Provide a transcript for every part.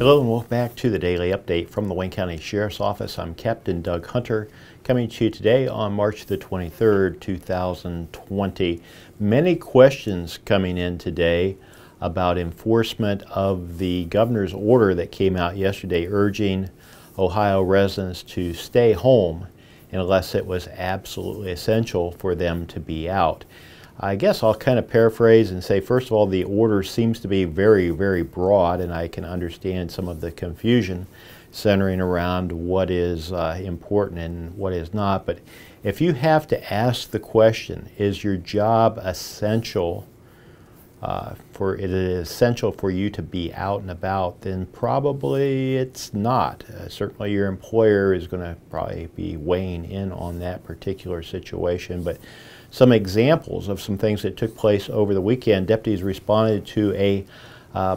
Hello and welcome back to the Daily Update from the Wayne County Sheriff's Office. I'm Captain Doug Hunter, coming to you today on March the 23rd, 2020. Many questions coming in today about enforcement of the governor's order that came out yesterday urging Ohio residents to stay home unless it was absolutely essential for them to be out. I guess I'll kind of paraphrase and say, first of all, the order seems to be very, very broad, and I can understand some of the confusion centering around what is important and what is not. But if you have to ask the question, is your job essential for you to be out and about, then probably it's not. Certainly your employer is going to probably be weighing in on that particular situation. But some examples of some things that took place over the weekend: deputies responded to a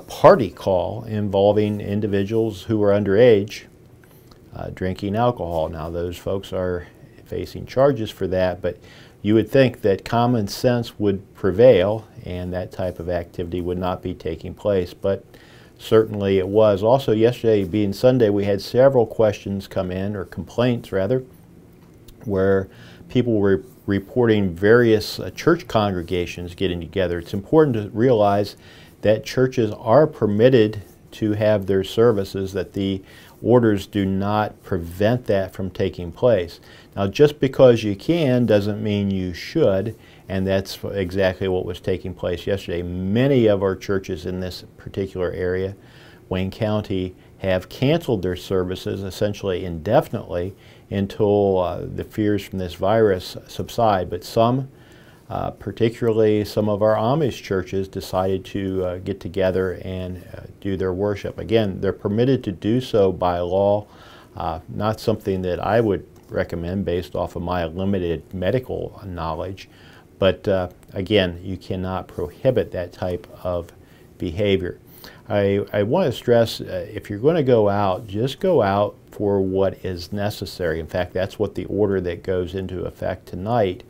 party call involving individuals who were underage drinking alcohol. Now, those folks are facing charges for that, but you would think that common sense would prevail and that type of activity would not be taking place, but certainly it was. Also, yesterday being Sunday, we had several questions come in, or complaints rather, where people were reporting various church congregations getting together. It's important to realize that churches are permitted to have their services, that the orders do not prevent that from taking place. Now, just because you can doesn't mean you should, and that's exactly what was taking place yesterday. Many of our churches in this particular area, Wayne County, have canceled their services essentially indefinitely until the fears from this virus subside. But some, particularly some of our Amish churches, decided to get together and do their worship. Again, they're permitted to do so by law, not something that I would recommend based off of my limited medical knowledge. But again, you cannot prohibit that type of behavior. I want to stress, if you're going to go out, just go out for what is necessary. In fact, that's what the order that goes into effect tonight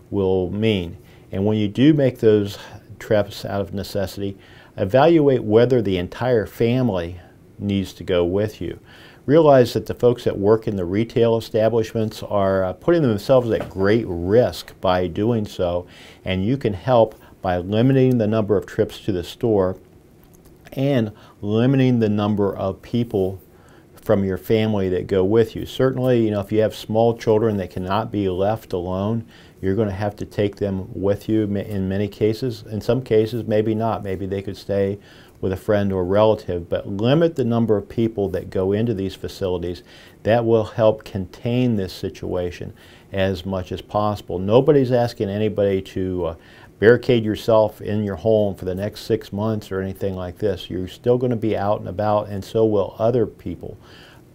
will mean. And when you do make those trips out of necessity, evaluate whether the entire family needs to go with you. Realize that the folks that work in the retail establishments are putting themselves at great risk by doing so, and you can help by limiting the number of trips to the store and limiting the number of people from your family that go with you. Certainly, if you have small children that cannot be left alone, you're going to have to take them with you in many cases. In some cases, maybe not. Maybe they could stay with a friend or relative, but limit the number of people that go into these facilities. That will help contain this situation as much as possible. Nobody's asking anybody to barricade yourself in your home for the next 6 months or anything like this. You're still going to be out and about, and so will other people.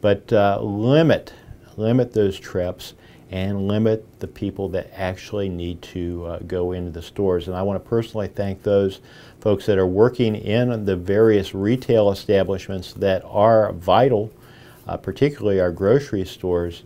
But limit those trips and limit the people that actually need to go into the stores. And I want to personally thank those folks that are working in the various retail establishments that are vital, particularly our grocery stores.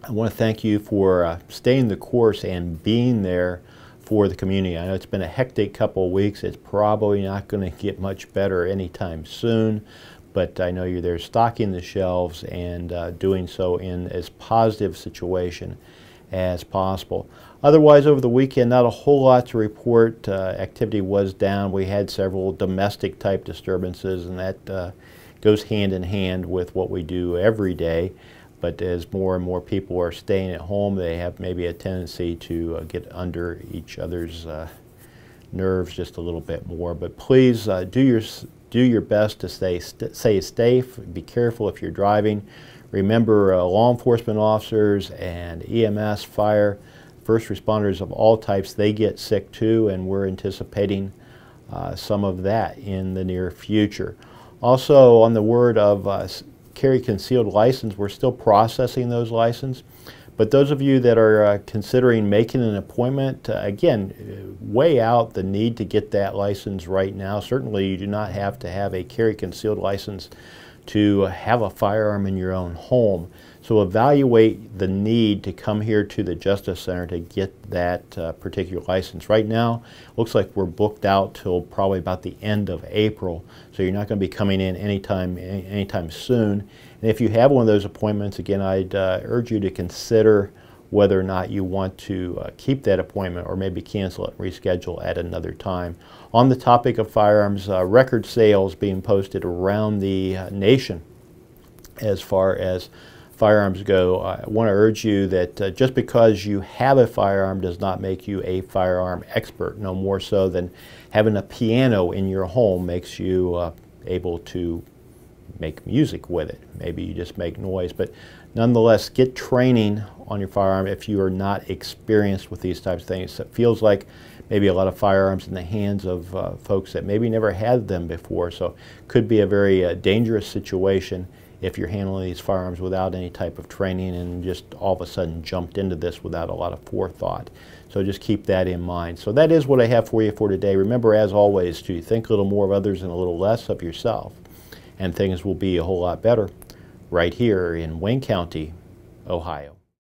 I want to thank you for staying the course and being there for the community. I know it's been a hectic couple of weeks. It's probably not going to get much better anytime soon, but I know you're there stocking the shelves and doing so in as positive a situation as possible. Otherwise, over the weekend, not a whole lot to report. Activity was down. We had several domestic type disturbances, and that goes hand in hand with what we do every day. But as more and more people are staying at home, they have maybe a tendency to get under each other's nerves just a little bit more. But please do your best to stay safe. Be careful if you're driving. Remember, law enforcement officers and EMS, fire, first responders of all types, they get sick too, and we're anticipating some of that in the near future. Also, on the word of carry concealed license, we're still processing those licenses. But those of you that are considering making an appointment, again, weigh out the need to get that license right now. Certainly you do not have to have a carry concealed license to have a firearm in your own home. So evaluate the need to come here to the Justice Center to get that particular license. Right now, looks like we're booked out till probably about the end of April, so you're not going to be coming in anytime soon. And if you have one of those appointments, again, I'd urge you to consider whether or not you want to keep that appointment or maybe cancel it and reschedule at another time. On the topic of firearms, record sales being posted around the nation as far as firearms go. I want to urge you that just because you have a firearm does not make you a firearm expert, no more so than having a piano in your home makes you able to make music with it. Maybe you just make noise, but nonetheless, get training on your firearm if you are not experienced with these types of things. It feels like maybe a lot of firearms in the hands of folks that maybe never had them before, so it could be a very dangerous situation if you're handling these firearms without any type of training and just all of a sudden jumped into this without a lot of forethought. So just keep that in mind. So that is what I have for you for today. Remember, as always, to think a little more of others and a little less of yourself, and things will be a whole lot better right here in Wayne County, Ohio.